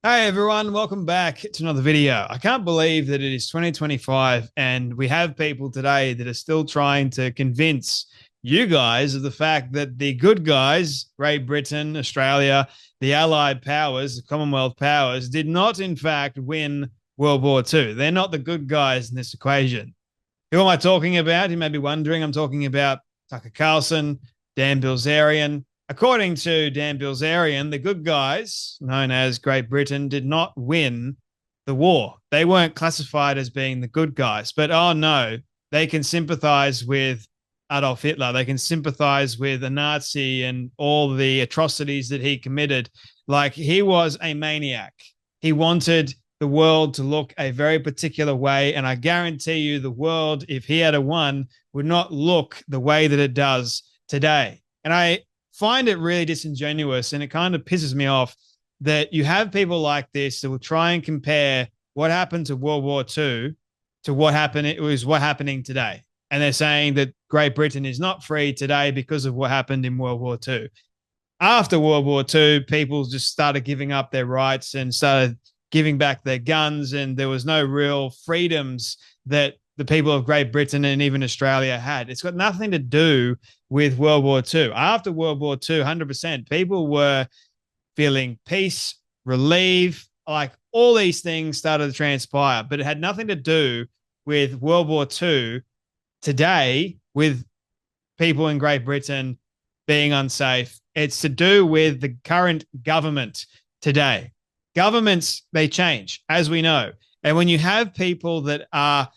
Hey everyone, welcome back to another video. I can't believe that it is 2025 and we have people today that are still trying to convince you guys of the fact that the good guys, Great Britain, Australia, the Allied powers, the Commonwealth powers, did not in fact win World War II. They're not the good guys in this equation. Who am I talking about? You may be wondering. I'm talking about Tucker Carlson, Dan Bilzerian. According to Dan Bilzerian, the good guys, known as Great Britain, did not win the war. They weren't classified as being the good guys. But oh no, they can sympathize with Adolf Hitler. They can sympathize with a Nazi and all the atrocities that he committed. Like, he was a maniac. He wanted the world to look a very particular way. And I guarantee you the world, if he had won, would not look the way that it does today. And I find it really disingenuous, and it kind of pisses me off that you have people like this that will try and compare what happened to World War II to what happened. It was what happening today. And they're saying that Great Britain is not free today because of what happened in World War II. After World War II, people just started giving up their rights and started giving back their guns, and there was no real freedoms that the people of Great Britain and even Australia had. It's got nothing to do with World War II. After World War II, 100%, people were feeling peace, relief, like all these things started to transpire, but it had nothing to do with World War II today, with people in Great Britain being unsafe. It's to do with the current government today. Governments, they change, as we know. And when you have people that are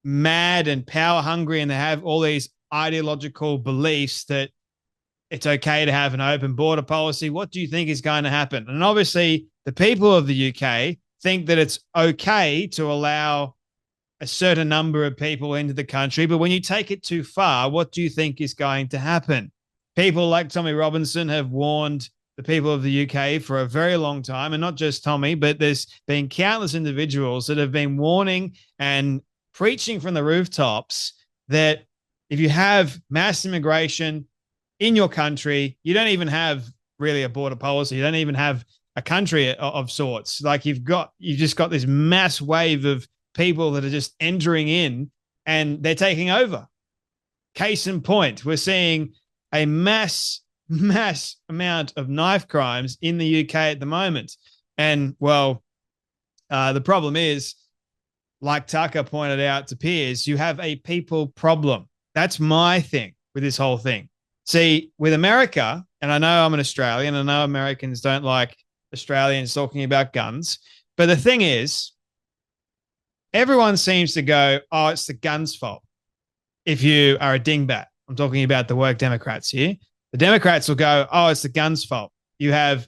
mad and power hungry and they have all these ideological beliefs that it's okay to have an open border policy, what do you think is going to happen? And obviously, the people of the UK think that it's okay to allow a certain number of people into the country. But when you take it too far, what do you think is going to happen? People like Tommy Robinson have warned the people of the UK for a very long time, and not just Tommy, but there's been countless individuals that have been warning and preaching from the rooftops that if you have mass immigration in your country, you don't even have really a border policy. You don't even have a country of sorts. Like, you've just got this mass wave of people that are just entering in and they're taking over. Case in point, we're seeing a mass amount of knife crimes in the UK at the moment. And well, the problem is, like Tucker pointed out to Piers, you have a people problem. That's my thing with this whole thing. See, with America, and I know I'm an Australian, I know Americans don't like Australians talking about guns, but the thing is, everyone seems to go, oh, it's the guns' fault if you are a dingbat. I'm talking about the woke Democrats here. The Democrats will go, oh, it's the guns' fault. You have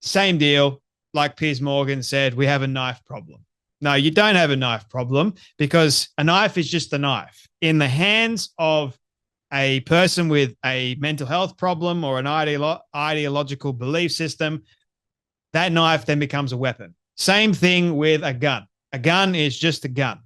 same deal, like Piers Morgan said, we have a knife problem. No, you don't have a knife problem, because a knife is just a knife. In the hands of a person with a mental health problem or an ideological belief system, that knife then becomes a weapon. Same thing with a gun. A gun is just a gun.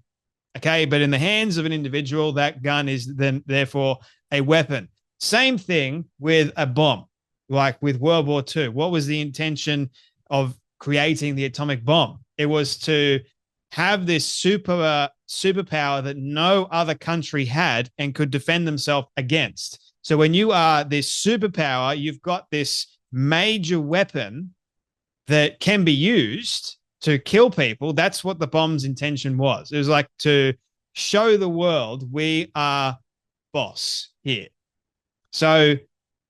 Okay, but in the hands of an individual, that gun is then therefore a weapon. Same thing with a bomb, like with World War II. What was the intention of creating the atomic bomb? It was to have this superpower that no other country had and could defend themselves against. So when you are this superpower, you've got this major weapon that can be used to kill people. That's what the bomb's intention was. It was like to show the world we are boss here. So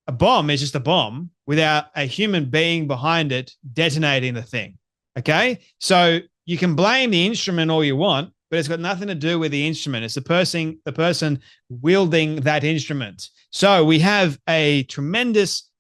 a bomb is just a bomb without a human being behind it detonating the thing. Okay? So you can blame the instrument all you want, but it's got nothing to do with the instrument. It's the person wielding that instrument. So we have a tremendous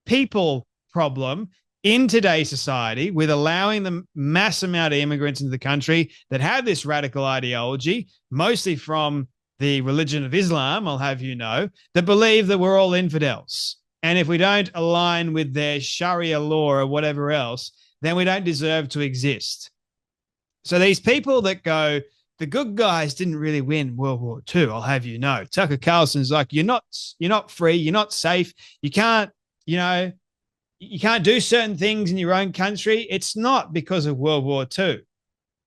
people problem in today's society with allowing the mass amount of immigrants into the country that have this radical ideology, mostly from the religion of Islam, I'll have you know, that believe that we're all infidels. And if we don't align with their Sharia law or whatever else, then we don't deserve to exist. So these people that go, the good guys didn't really win World War II, I'll have you know. Tucker Carlson's like, you're not free, you're not safe, you can't, you can't do certain things in your own country. It's not because of World War II.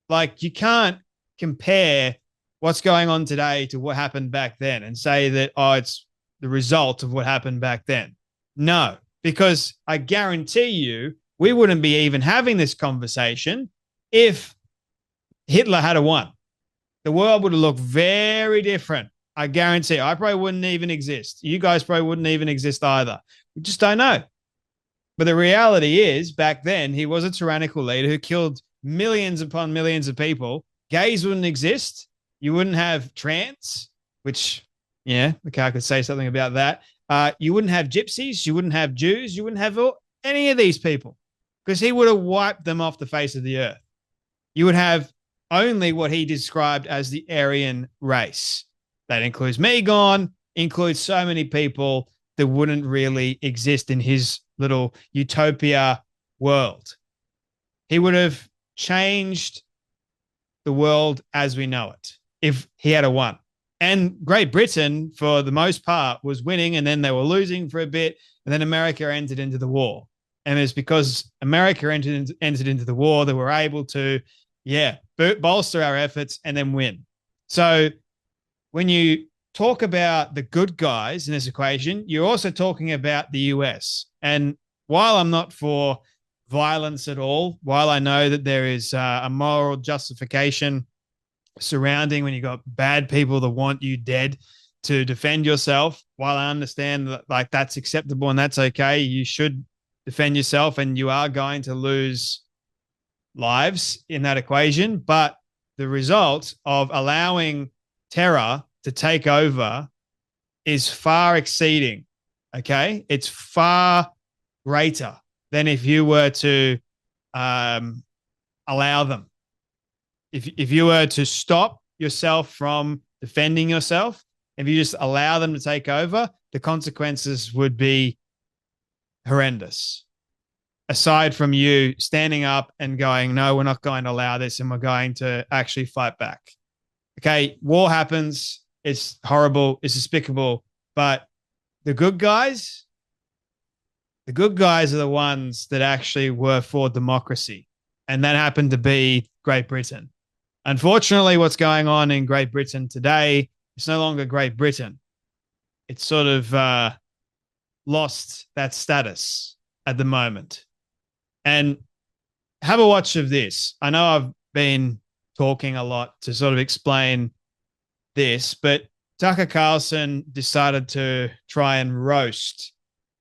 Like, you can't compare what's going on today to what happened back then and say that, oh, it's the result of what happened back then. No, because I guarantee you we wouldn't be even having this conversation if Hitler had won. The world would have looked very different. I guarantee. I probably wouldn't even exist. You guys probably wouldn't even exist either. We just don't know. But the reality is, back then, he was a tyrannical leader who killed millions upon millions of people. Gays wouldn't exist. You wouldn't have trans, which, yeah, the car could say something about that. You wouldn't have gypsies. You wouldn't have Jews. You wouldn't have any of these people because he would have wiped them off the face of the earth. You would have only what he described as the Aryan race. That includes me gone, includes so many people that wouldn't really exist in his little utopia world. He would have changed the world as we know it if he had won. And Great Britain, for the most part, was winning, and then they were losing for a bit, and then America entered into the war. And it's because America entered into the war that we're able to, bolster our efforts and then win. So when you talk about the good guys in this equation, you're also talking about the US. And while I'm not for violence at all, while I know that there is a moral justification surrounding when you got bad people that want you dead to defend yourself, while I understand that like that's acceptable and that's okay, you should defend yourself and you are going to lose lives in that equation. But the result of allowing terror to take over is far exceeding. Okay. It's far greater than if you were to allow them. If you were to stop yourself from defending yourself, if you just allow them to take over, the consequences would be horrendous. Aside from you standing up and going, no, we're not going to allow this and we're going to actually fight back. Okay, war happens. It's horrible. It's despicable. But the good guys are the ones that actually were for democracy. And that happened to be Great Britain. Unfortunately, what's going on in Great Britain today, it's no longer Great Britain. It's sort of lost that status at the moment. And have a watch of this. I know I've been talking a lot to sort of explain this, but Tucker Carlson decided to try and roast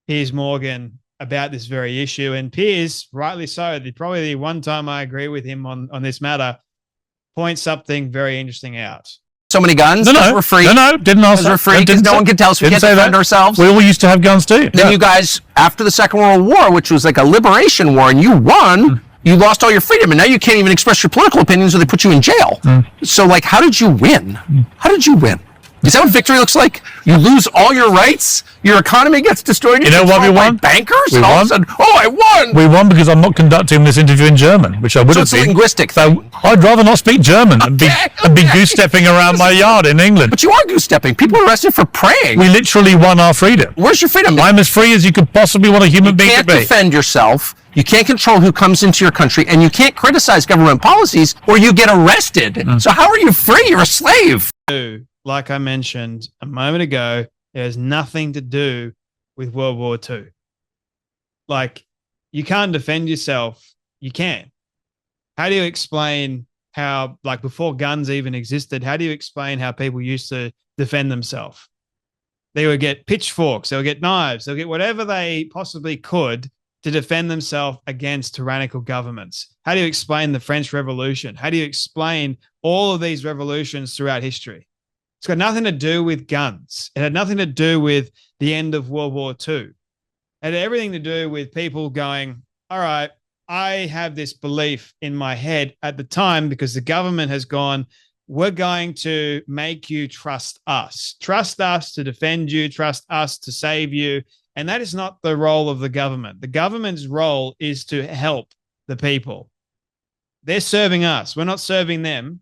Piers Morgan about this very issue. And Piers, rightly so, probably the one time I agree with him on this matter, points something very interesting out. So many guns. We're free. No, didn't ask that. We're free because no one can tell us we can't defend ourselves. We all used to have guns too. Then you guys, after the Second World War, which was like a liberation war, and you won, you lost all your freedom, and now you can't even express your political opinions or they put you in jail. So, like, how did you win? How did you win? Is that what victory looks like? You lose all your rights, your economy gets destroyed. You know what we won? Bankers? We and all won. of a sudden, oh, I won! We won because I'm not conducting this interview in German, which I would have So been. it's a linguistic thing. I'd rather not speak German and be goose-stepping around my yard in England. But you are goose-stepping. People are arrested for praying. We literally won our freedom. Where's your freedom? I'm as free as you could possibly want a human being to You be. can't defend yourself. You can't control who comes into your country, and you can't criticize government policies or you get arrested. So how are you free? You're a slave. Like I mentioned a moment ago, it has nothing to do with World War II. Like, you can't defend yourself. You can. How do you explain how, like, before guns even existed, how do you explain how people used to defend themselves? They would get pitchforks, they'll get knives, they'll get whatever they possibly could to defend themselves against tyrannical governments. How do you explain the French Revolution? How do you explain all of these revolutions throughout history? It's got nothing to do with guns. It had nothing to do with the end of World War II. It had everything to do with people going, all right, I have this belief in my head at the time because the government has gone, we're going to make you trust us to defend you, trust us to save you. And that is not the role of the government. The government's role is to help the people. They're serving us. We're not serving them.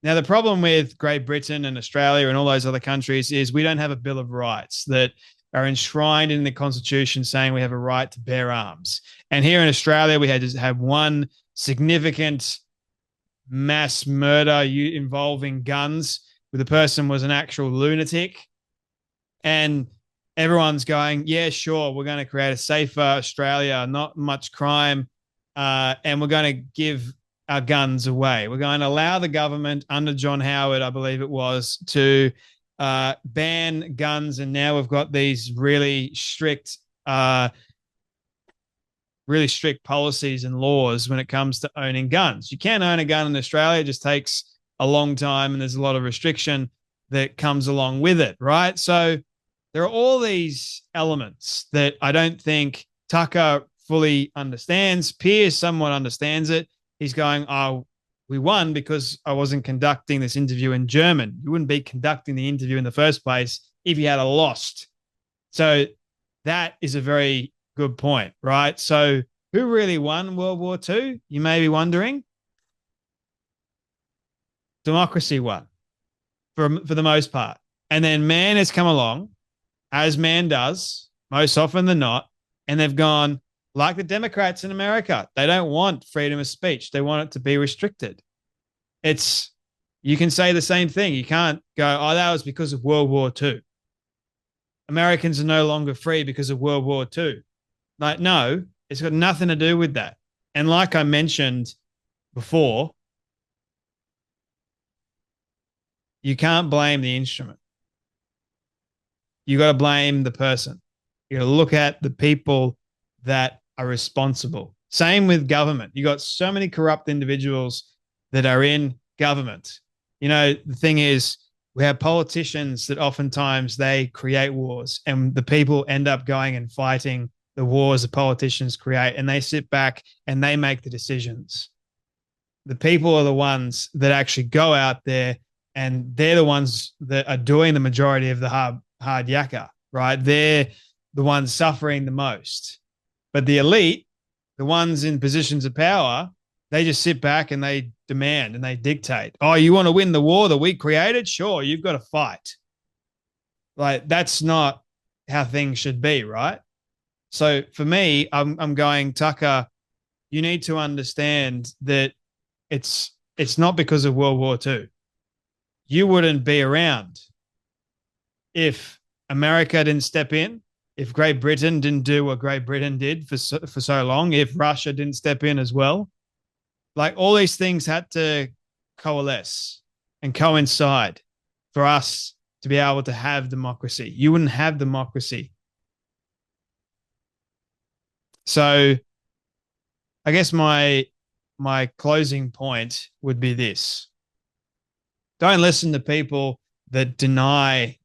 Now, the problem with Great Britain and Australia and all those other countries is we don't have a Bill of Rights that are enshrined in the Constitution saying we have a right to bear arms. And here in Australia, we had just had one significant mass murder involving guns where the person was an actual lunatic. And everyone's going, yeah, sure, we're going to create a safer Australia, not much crime, and we're going to give our guns away. We're going to allow the government under John Howard, I believe it was, to ban guns. And now we've got these really strict policies and laws when it comes to owning guns. You can't own a gun in Australia. It just takes a long time, and there's a lot of restriction that comes along with it, right? So there are all these elements that I don't think Tucker fully understands. Piers somewhat understands it. He's going, oh, we won because I wasn't conducting this interview in German. You wouldn't be conducting the interview in the first place if you had lost. So that is a very good point, right? So who really won World War II? You may be wondering. Democracy won for the most part. And then man has come along, as man does, most often than not, and they've gone, like the Democrats in America, they don't want freedom of speech. They want it to be restricted. You can say the same thing. You can't go, oh, that was because of World War II. Americans are no longer free because of World War II. Like, no, it's got nothing to do with that. And like I mentioned before, you can't blame the instrument. You got to blame the person. You got to look at the people that are responsible. Same with government. You got so many corrupt individuals that are in government. You know, the thing is, we have politicians that oftentimes they create wars, and the people end up going and fighting the wars the politicians create, and they sit back and they make the decisions. The people are the ones that actually go out there, and they're the ones that are doing the majority of the hard yakka, right? They're the ones suffering the most. But the elite, the ones in positions of power, they just sit back and they demand and they dictate. Oh, you want to win the war that we created? Sure, you've got to fight. Like, that's not how things should be, right? So for me, I'm going, Tucker, you need to understand that it's not because of World War II. You wouldn't be around if America didn't step in, if Great Britain didn't do what Great Britain did for so long, if Russia didn't step in as well. Like, all these things had to coalesce and coincide for us to be able to have democracy. You wouldn't have democracy. So I guess my closing point would be this. Don't listen to people that deny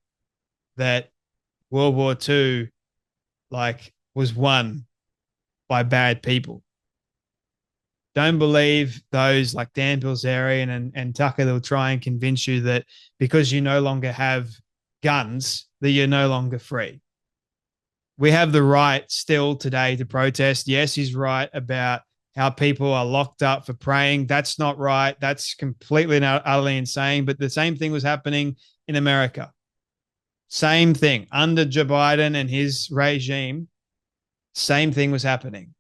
that World War II was won by bad people. Don't believe those like Dan Bilzerian and Tucker that will try and convince you that because you no longer have guns, that you're no longer free. We have the right still today to protest. Yes, he's right about how people are locked up for praying. That's not right. That's completely and utterly insane. But the same thing was happening in America. Same thing. Under Joe Biden and his regime, same thing was happening.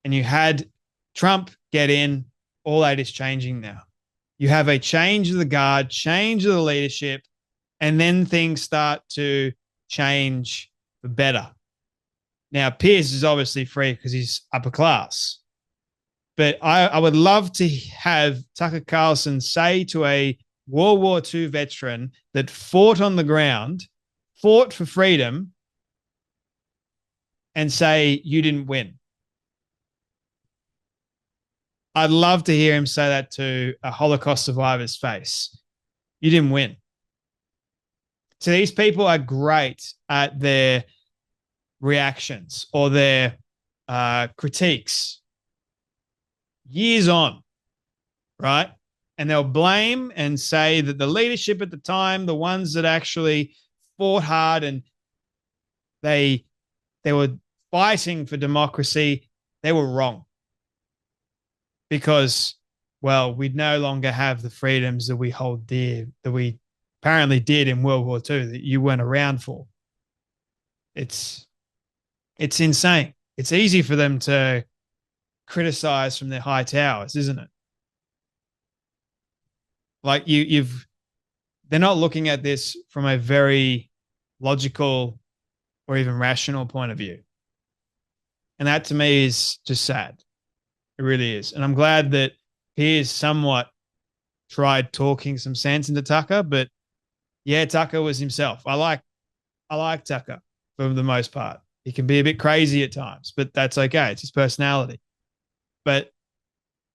And you had Trump get in. All that is changing now. You have a change of the guard, change of the leadership, and then things start to change for better. Now, Piers is obviously free because he's upper class. But I would love to have Tucker Carlson say to a World War II veteran that fought on the ground, fought for freedom, and say, you didn't win. I'd love to hear him say that to a Holocaust survivor's face. You didn't win. So these people are great at their reactions or their critiques years on, right? And they'll blame and say that the leadership at the time, the ones that actually fought hard and they were fighting for democracy, they were wrong. Because, well, we no longer have the freedoms that we hold dear, that we apparently did in World War II, that you weren't around for. It's insane. It's easy for them to criticize from their high towers, isn't it? Like they're not looking at this from a very logical or even rational point of view. And that to me is just sad. It really is. And I'm glad that Piers somewhat tried talking some sense into Tucker, but yeah, Tucker was himself. I like Tucker for the most part. He can be a bit crazy at times, but that's okay. It's his personality. But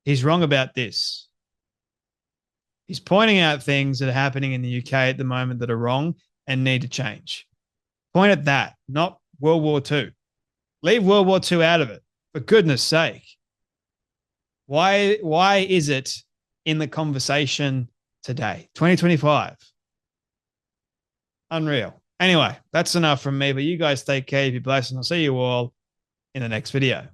he's wrong about this. He's pointing out things that are happening in the UK at the moment that are wrong and need to change. Point at that, not World War II. Leave World War II out of it, for goodness sake. Why is it in the conversation today, 2025? Unreal. Anyway, that's enough from me, but you guys take care, be blessed, and I'll see you all in the next video.